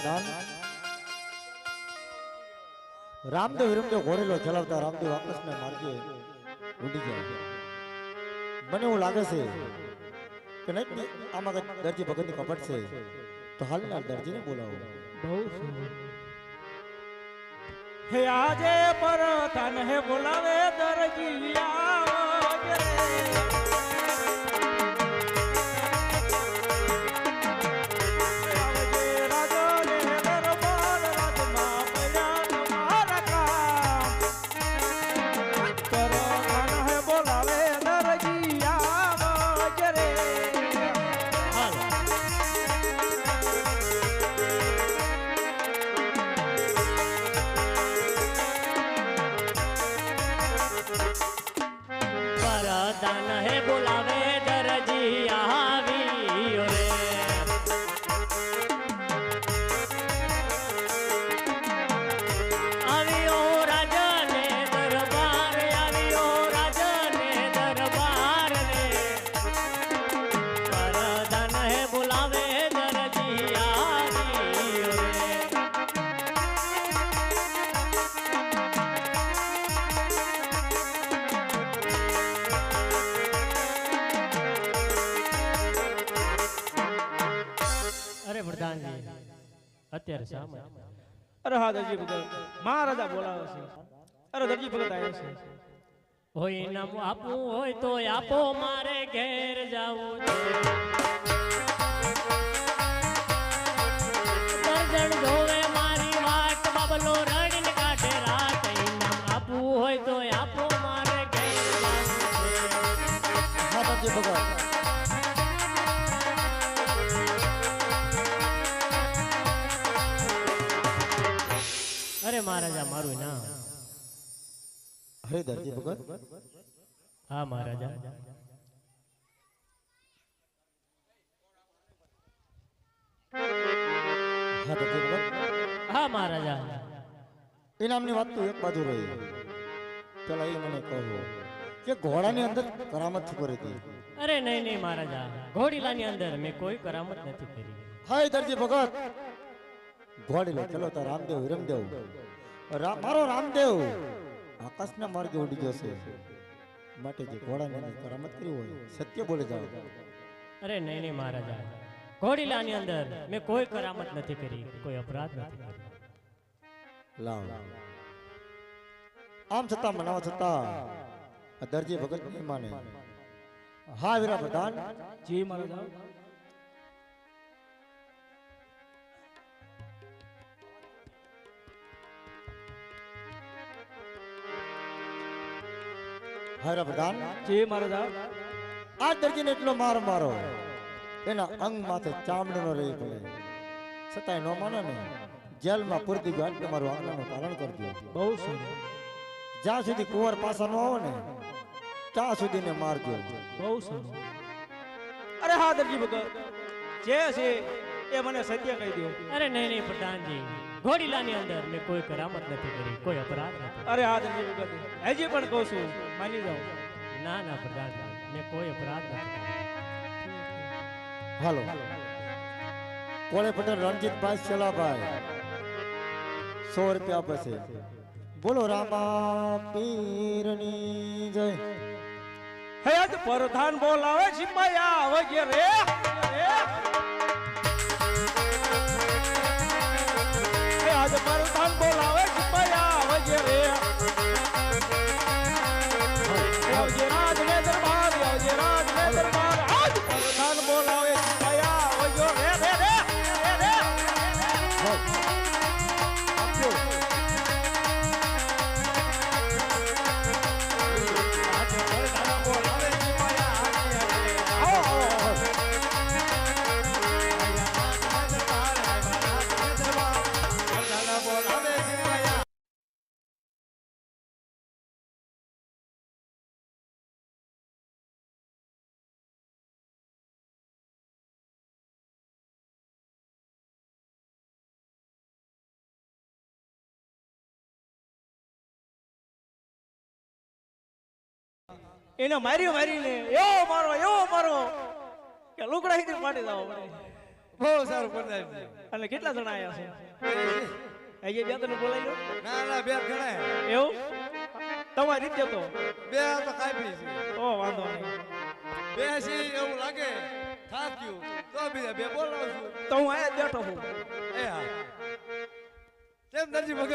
પ્રધાન રામદેવ વિરમદેવ ઘોડેલો ચલાવતા રામદેવ આકાશના માર્ગે ઉડી ગયા. મને એવું લાગે છે કે નહીં આમાં દરજી ભગતની કપટ છે, તો હાલના દરજીને બોલાવો. બહુ હે આજે પર તને હે બોલાવે દરજી આવજે રે. અત્યારે સામે અરે હા દરજી ભગત મહારાજા બોલાવે છે. અરે દરજી ભગત આવ્યો છે. હોય નામ આપવું હોય તો આપો, મારે ઘેર જાવું છે. દર્જણ જોવે મારી વાટ, બાબલો રડીને કાઢે રાત. નામ આપવું હોય તો આપો, મારે ઘેર જાવું છે. હા દરજી ભગત અરે મહારાજા મારું નામ. હરે દરજી ભગત. હા મહારાજા. હા દરજી ભગત. હા મહારાજા. ઇનામની વાત તો એક બાજુ રહી. પેલા એ મને કહો કે ઘોડાની અંદર કરામત કરી હતી. અરે નહીં નહીં મહારાજા, ઘોડીલાની અંદર મેં કોઈ કરામત નથી કરી. હાય દરજી ભગત, ઘોડીલો ચલાવતા રામદેવ વિરમદેવ મારો રામદેવ આકાશના માર્ગે ઉડી ગયો છે. માટે જે ઘોડાની અંદર કરામત કરી હોય સત્ય બોલે જાવ. અરે નહીં નહીં મહારાજા, ઘોડીલાની અંદર મેં કોઈ કરામત નથી કરી, કોઈ અપરાધ નથી કર્યો. લાવ આમ છતાં મનાવા છતાં દરજી ભગત નહીં માને. હા વીરા પ્રધાન. જી મહારાજા. હા પ્રધાન. જી મહારાજા. આ દરજીને એટલો માર મારો એના અંગ માથે ચામડી નો રહી પડે, છતાંય ન માને ને જેલમાં પૂરતી ગયો. તમારું આજ્ઞાનું પાલન કરજો. બહુ સરસ. જ્યાં સુધી કુંવર પાછા ન આવે ને ત્યાં સુધી ને મારજો. બહુ સરસ. અરે હા દરજી ભગત, જે છે એ મને સત્ય કહી દો. અરે નહીં નહીં પ્રધાનજી, ઘોડીલાની અંદર મેં કોઈ કરામત નથી કરી, કોઈ અપરાધ નથી. અરે હા દરજી ભગત, હજી પણ કહું છું, માની જાઓ. ના ના પ્રધાનજી, મેં કોઈ અપરાધ નથી કર્યો. હાલો કોળે પટેલ રણજીત ભાઈ શેલાભાઈ 100 રૂપિયા આપે છે. બોલો રામા પીરની જય. હે આજ પ્રધાન બોલાવે સિપાયા વગેરે. હે આજ પ્રધાન બોલાવે સિપાયા વગેરે. આવજે રાજ ને દરબાર, આવજે રાજ ને દરબાર. આજ પ્રધાન બોલાવે સિપાયા વગેરે. એને માર્યો મારીને એવો મારો કે લુકડા હિતી પાડી દાવો પડે. બહુ સારું પધારી અને કેટલા જણા આયા છે અહીંયા બે તને બોલાવી લો ના ના બે ગણાય એવું તમારી રીતે તો બે તો કાપી છે ઓ વાંધો નહીં બે છે એવું લાગે થાક્યું તો બીજા બે બોલાવશું તો હું અહીંયા જ બેઠો છું એ હા કેમ દરજી ભગત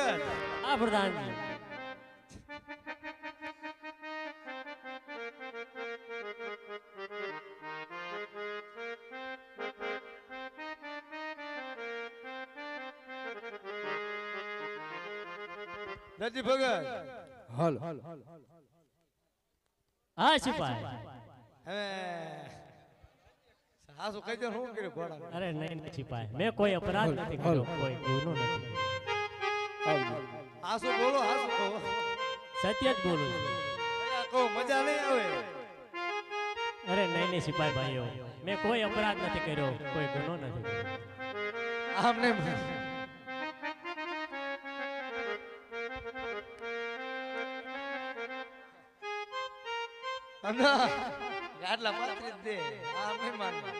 આ પ્રધાનજી દરજી ભગત હાલ હા સિપાઈ હવે સાસુ કઈ દે શું કર્યું ઘોડા અરે નહીં નહીં સિપાઈ મેં કોઈ અપરાધ નથી કર્યો કોઈ ગુનો નથી કર્યો. હાસુ બોલો હાસુ કહો સત્ય જ બોલું છું કહો મજા નહીં આવે અરે નહીં નહીં સિપાઈ ભાઈઓ મેં કોઈ અપરાધ નથી કર્યો કોઈ ગુનો નથી કર્યો આમ નહીં ગાટલા પાત્રી દે આમ નહીં માનવું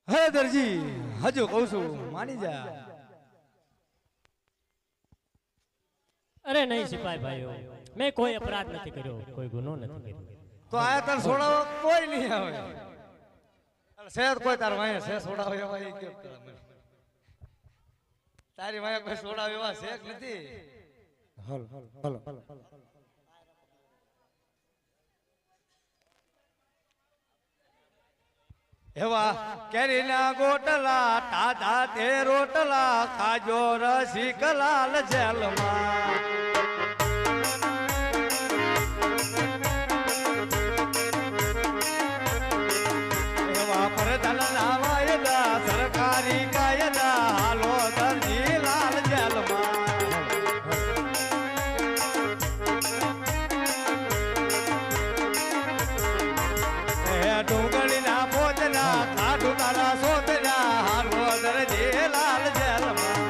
હે દરજી હજુ કહું છું માની જા અરે નહીં સિપાઈ ભાઈઓ મેં કોઈ અપરાધ નથી કર્યો કોઈ ગુનો નથી કર્યો તો આયા તને છોડાવવા કોઈ નહીં આવે શેર કોઈ તાર વાંહે છે છોડાવે એવા એ કેમ કરે મને? તારી વાંહે કોઈ છોડાવે એવા શેક નથી હાલ હાલ એવા કેરીના ગોટલા ટાઢા તે રોટલા ખાજો રસિકલાલ જેલમાં એવા પરદલના વાયદા સરકારી કાયદા હાલો દરજી લાલ જેલમાં ડુંગળીના પોતના કાઢું તારા સોતના હાલો દરજી લાલ જેલમાં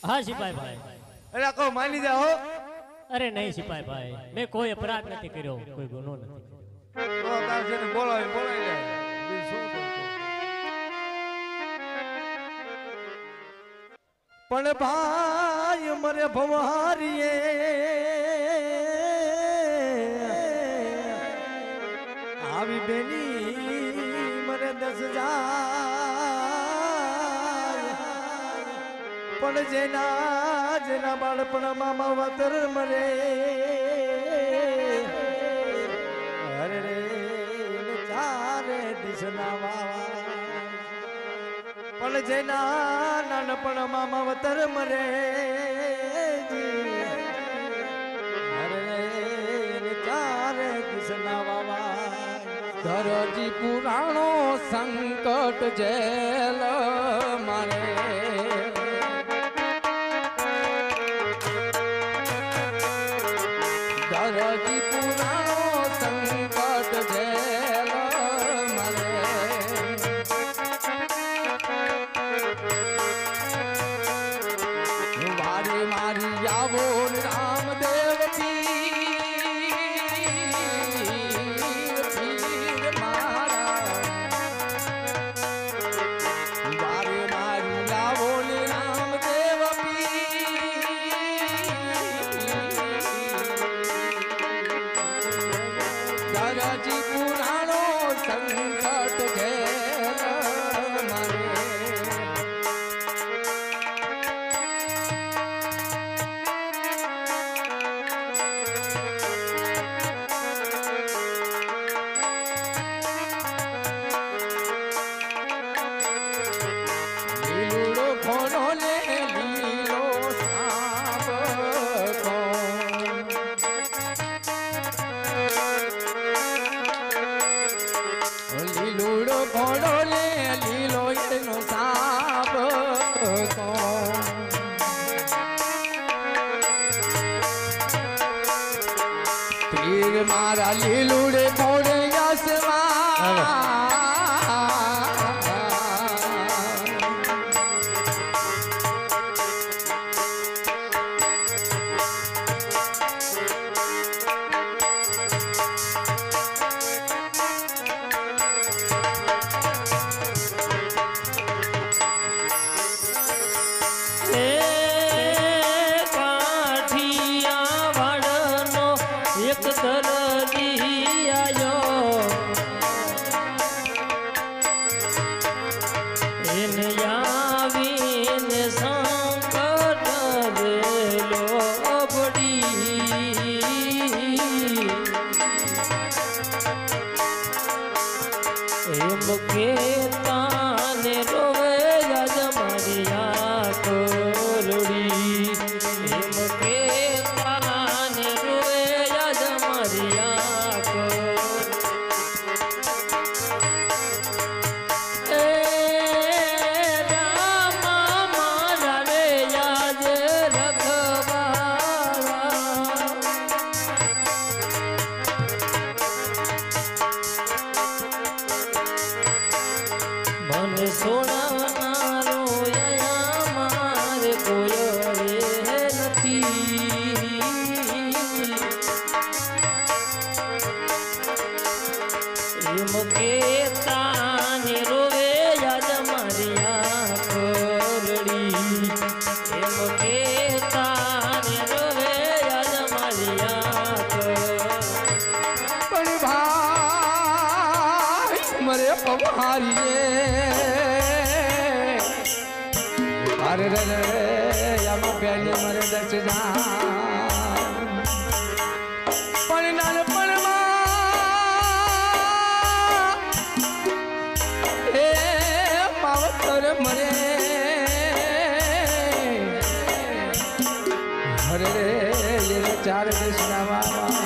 હા સિપાઈ ભાઈ અરે કહો માની જાઓ અરે નહીં સિપાઈ ભાઈ મેં કોઈ અપરાધ નથી કર્યો કોઈ ગુનો નથી કર્યો. તો તાર જેને બોલાવી લે બીજું શું કરતો? પણ ભાઈ મરે ભવારીએ આવી બેની મરે 10,000 પણ જેના બાળપણમાં માવતર મરે અરે રે ને ચારે દિશના વાવા પણ જેના નાનપણમાં માવતર મરે અરે રે ને ચારે દિશના વાવા ધરજી પુરાણો સંકટ જેલ મારે ધરજી પુરાણો સંકટ જેલ મારે વારે મારી આવો રામદેવ પીર મારા વારે મારી આવો રામદેવ પીર દરજી પુરાણો સંકટ ઘેર મારે લીલુડો ઘોડો ને લીલો સાપ લીલુડો ઘોડો ને લીલો એનો સાપ તીર મારા લીલુડે ઘોડે યસવા મારીએ અરે રે રે આમાં પહેલી મરે દર્શના પણ નાનપણમાં એ માવતર મરે હરે રે એ ચાર દર્શના બાબા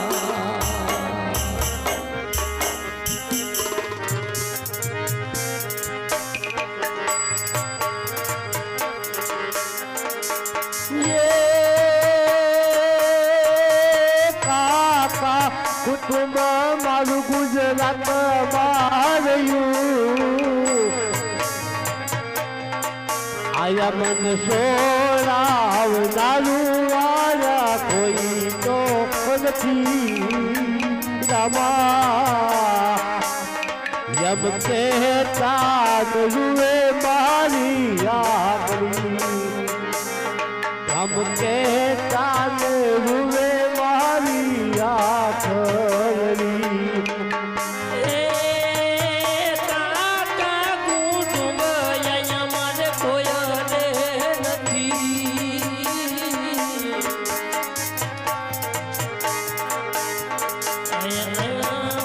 કુટુંબ મારું ગુજરાત માર્યું આયા મન સોરાવનારું આયા કોઈ તો નથી રામા યમ કહેતા રૂએ મારી આખરી हम कहता रूवे मारी आखरी કાકા કુટુંબ અહીંયા મારે કોઈ નથી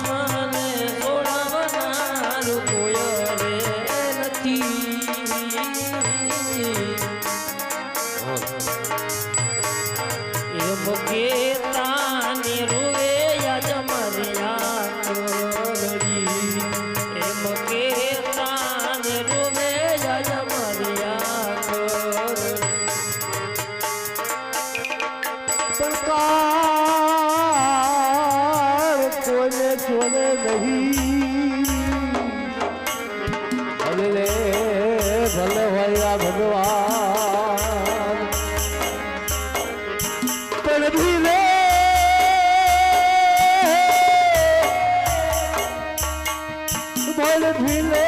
મને છોડાવનારું કોઈ નથી એમ કેતાને રૂએ યાદ મર્યા કરોડી એમ કેતાને રૂએ યાદ મર્યા કરોડી સરકાર કોને છોડે નહીં ભલે ભલે ભયા ભગવાન પણ ભીલે બોલ ભીલે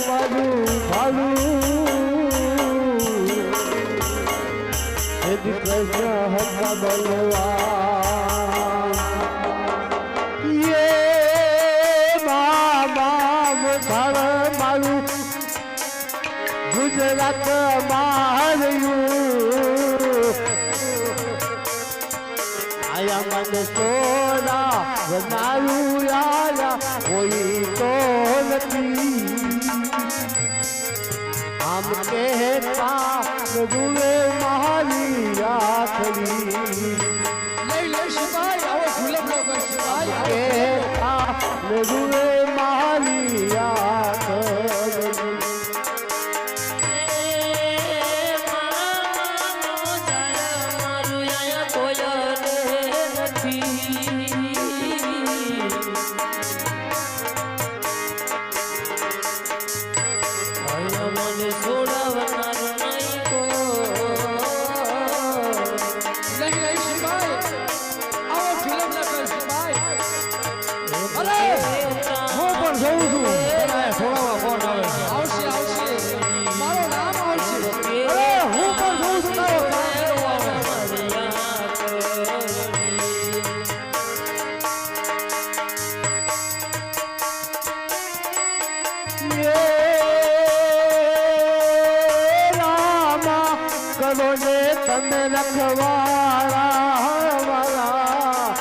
મારું ભાલું શ્રી કૃષ્ણ હતા બલવાન યે મારું ગુજરાત માર્યું આયા મન સોના બનારું આયા કોઈ તો નથી આમ કહેતા રૂવે મારી આખરી લઈ લે શિવાય આવો ગુલાબ નો કર શિવાય કહેતા રૂવે મારી આખરી લઈ લે શિવાય આવો ગુલાબ નો કર શિવાય અરે હું પણ જોઉં છું છોડાવવા કોણ આવે આવશે આવશે મારું નામ આવશે અરે હું પણ જોઉં છું તારો કરો ને તમે રખવાળા વાળા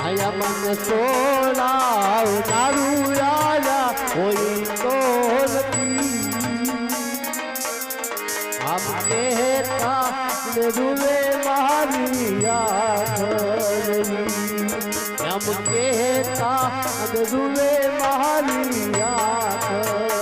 આયા મન સોડા દારૂ રાજા કોઈ તો નથી આમ કહેતા રૂવે મારી આખરી આમ કહેતા રૂવે મારી આખરી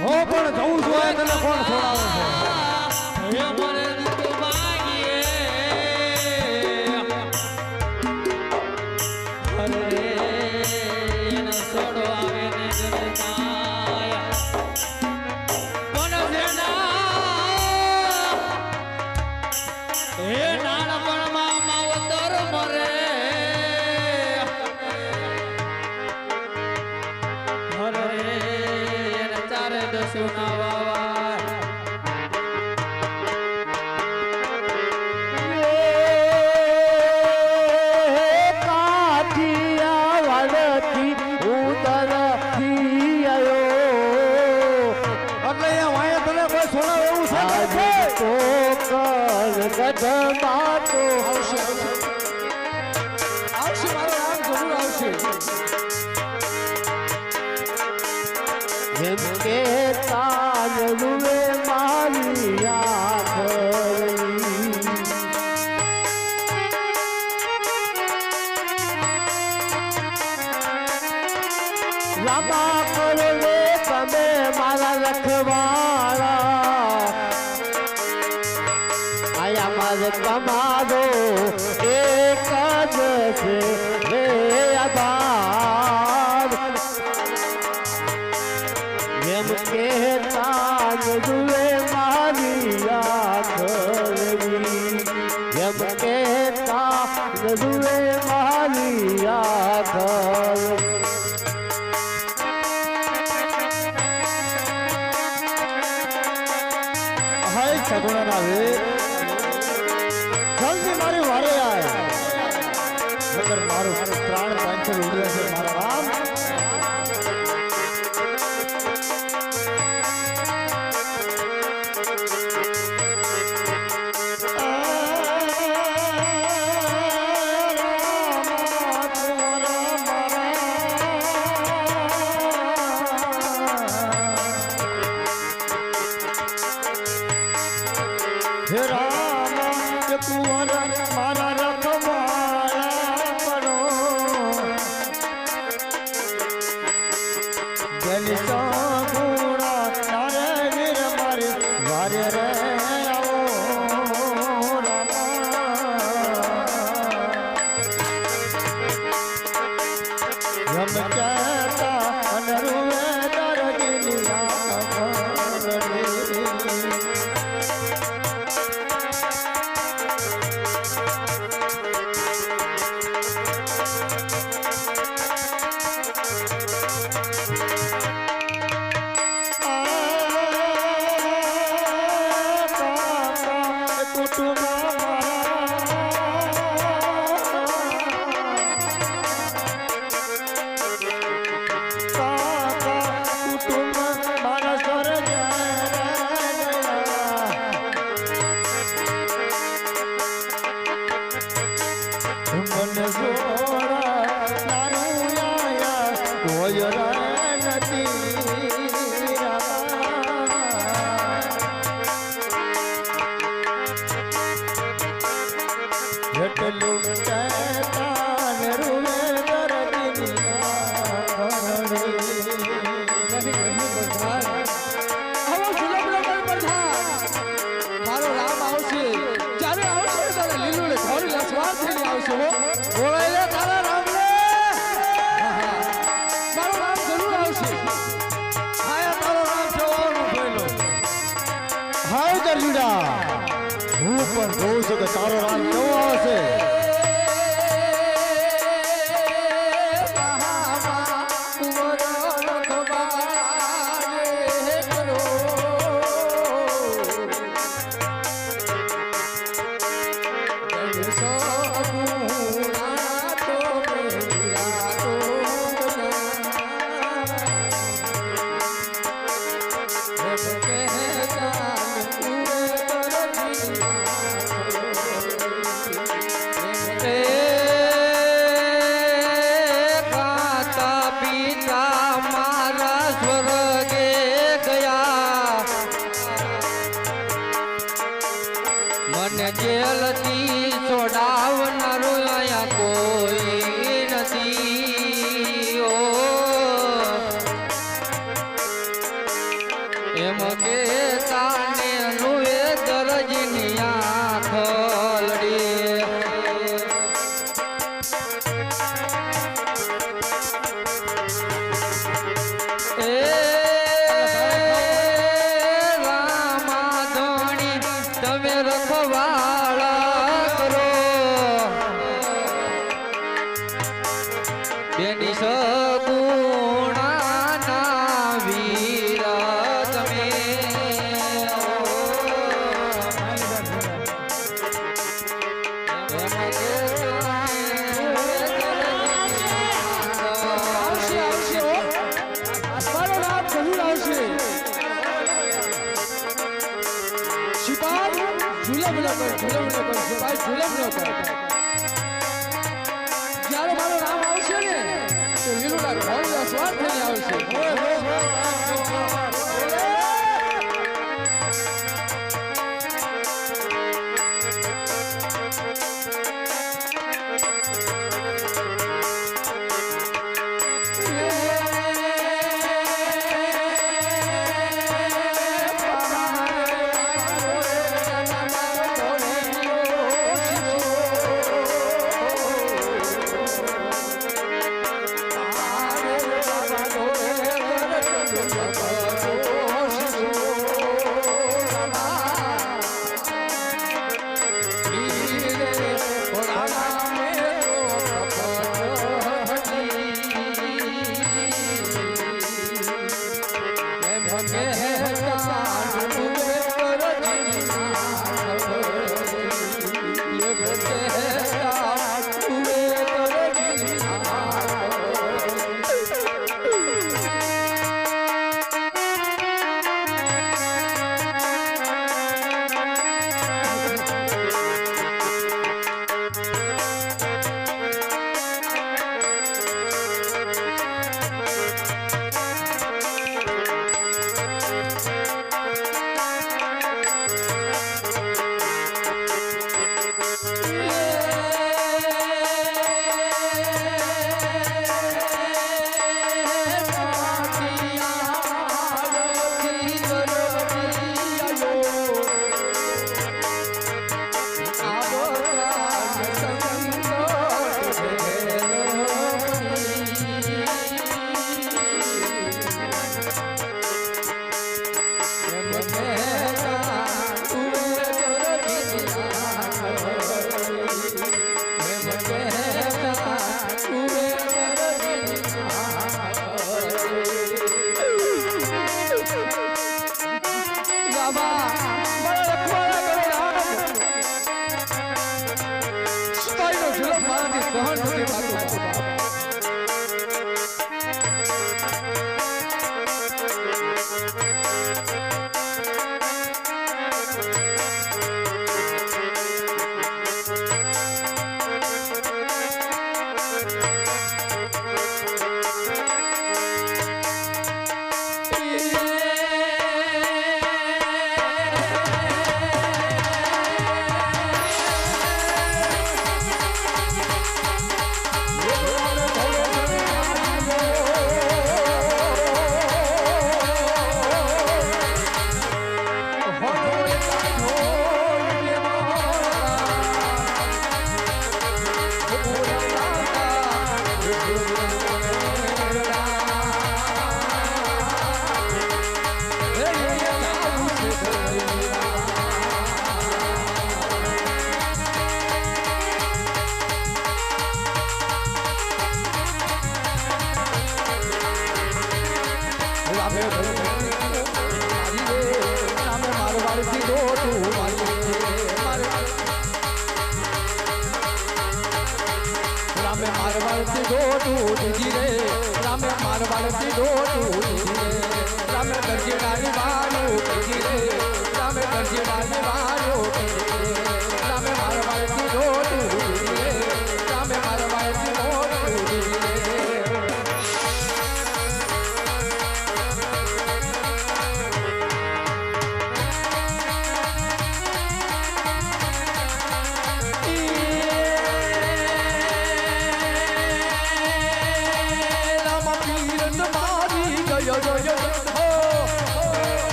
હું પણ જઉં છું આ તને કોણ છોડાવે છે જેમ કે તાજ રૂવે મારી આંખની લાંબા કરો રે તમે મારા રખવાળા આયા મારે તમારો એક જ છે રે આભાર જેમ કે તાજ રૂવે મારી આંખની જેમ કે તાજ રૂવે મારી આંખની હાય સગુણા વે જલ્દી મારી વારે આય નકર મારું પ્રાણ પાંચર ઉડ્યા છે મારા રામ હે રામ કે કુંવર મારા રખવાળા કરો ગલી સગુણા તારે વીર મારી વારે રે આવો રામ કહેતા અનરુએ દરજીની આંખ એટલું કહેતા ને રૂવે દરજીની મારો રામ આવશે જ્યારે આવશે ત્યારે લીલું ને ઘોડી લસવાર થઈને આવશે હો બોલાય લે તારા રામ લે મારો રામ જરૂર આવશે આયા તારો રામ જોવાનું જોઈલો હાય દરજીડા હું પણ જોઉં છું કે તારો રામ કેવો આવશે જેલથી છોડાવનારો અહીંયા કોઈ નથી ઓ એમ કે તાને નુએ દરજીની આંખ લડી તમે રખવાળા કરો બેની સગુણાના વીર તમે આવશે આવશે હો મારો રામ જરૂર આવશે સિપાઈ ઝુલમ ન કર સિપાઈ ઝુલમ ન કર જ્યારે મારો રામ આવશે ને તે લીલુડા ઘોડીલા સવાર થઈને આવશે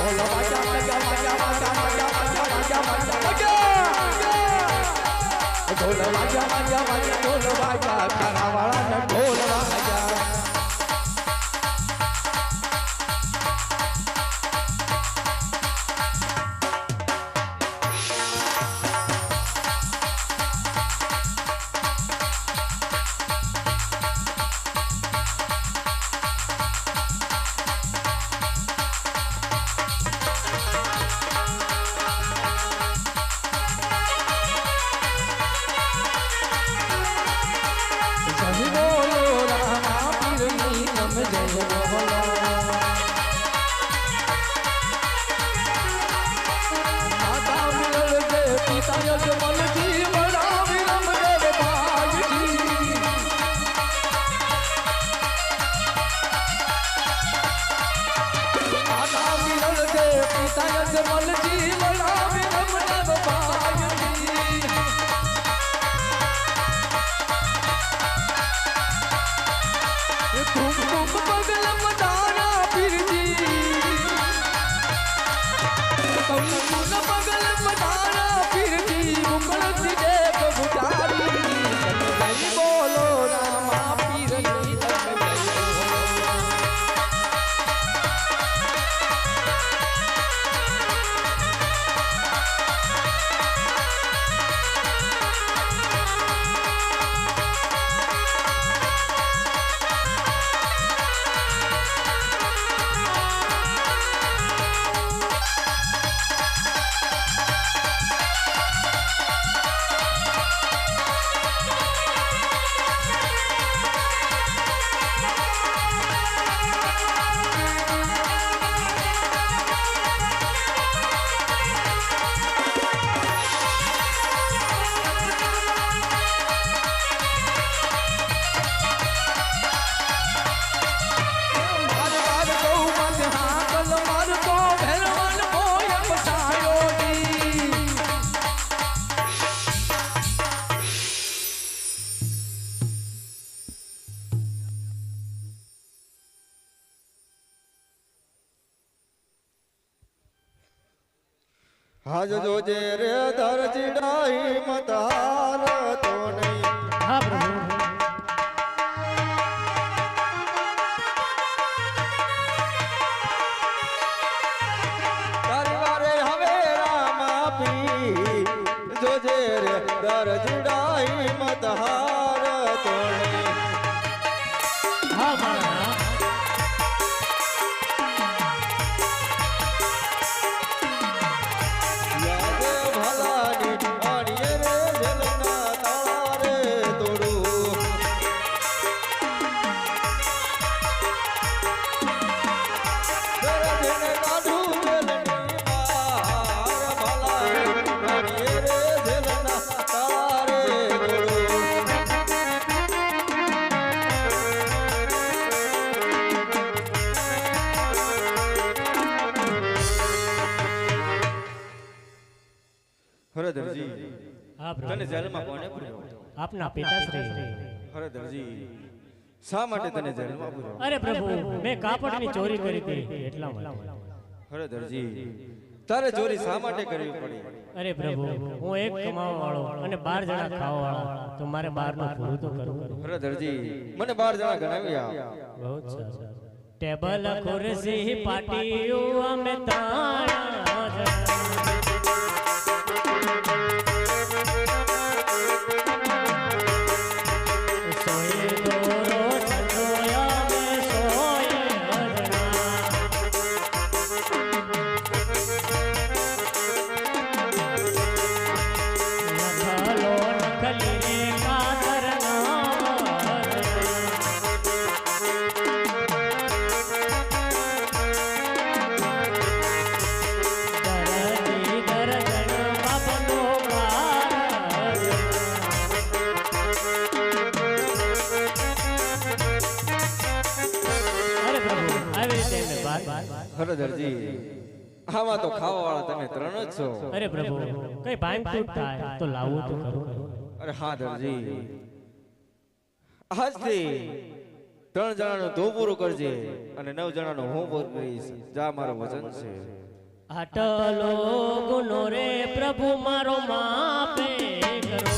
ઢોલ વાગ્યા વાગ્યા વાગ્યા ઢોલ વાગ્યા તારા વાળાના ઢોલ વાગ્યા હાજ જોજે રે દરજી ડાહી મત હાર તો નહીં. હા પ્રભુ તારી વારે હવે રામ આપી જોજે રે દરજી ડાહી મત હાર તો નહીં. હા મારા યાદ ભલાની આણીએ રે જલના તારે તોડું. દરજીને કાઢું જલની બહાર ભલાની આણીએ રે જલના તારે તોડું. હરદરજી હા તને પ્રભુ જેલમાં કોને પૂર્યો? આપના પિતાશ્રી હરદરજી શા માટે તને જેલમાં પૂર્યો? અરે પ્રભુ મેં કાપડની ચોરી કરી હતી એટલા માટે. હરદરજી તારે ચોરી શા માટે કરવી પડી? અરે પ્રભુ હું એક કમાવા વાળો અને 12 જણા ખાવા વાળા તો મારે 12 નું પૂરું તો કરવું. હરદરજી મને 12 જણા ગણાવી આપ. બહુ સરસ. ટેબલ ખુરશી પાટીઓ અમે તાણા જણા. સોયે દોરો સંજોયા મે સોયે હરણા. નખલો નખલી કાતર ના દરજી દરજણ બાપનો કાર. અરે પ્રભુ આવી રીતે એમને બાર હરદરજી આમાં તો ખાવા વાળા તમે ત્રણ જ છો. અરે પ્રભુ કઈ ભાંગ તૂટ થાય તો લાવવું તો ખરું. અરે હા દરજી આજથી 3 જણાનું તું પૂરું કરજે અને 9 જણાનું હું પૂરું કરીશ. જા મારો વચન છે. આટલો ગુનો રે પ્રભુ મારો માપે કરો.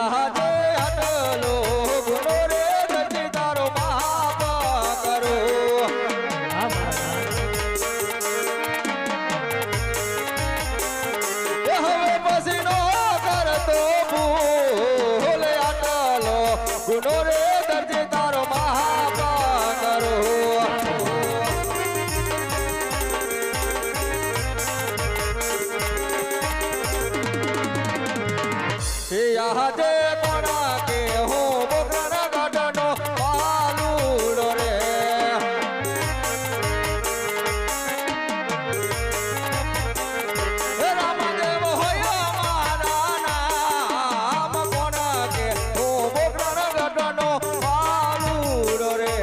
આજે આટલો ગુનો રે દર્દી તારો માફ કરો હા મારા એ હવે પછી નો કરતો ભૂલ આટલો ગુનો રે દર્દી તારો માફ કરો આજે કોણા કે હું બોકરાના ગાડાનો પાલુડો રે રામદેવ હોય મારા નામ કોણા કે હું બોકરાના ગાડાનો પાલુડો રે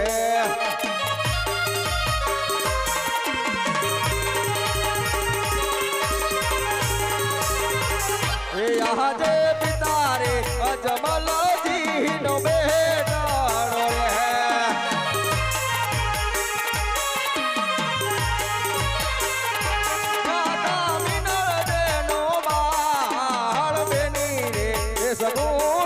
આજે પિતારે અજમલજી નો બેટાડો રે માતા મિનળ દેનો બાળ બેની રે સગો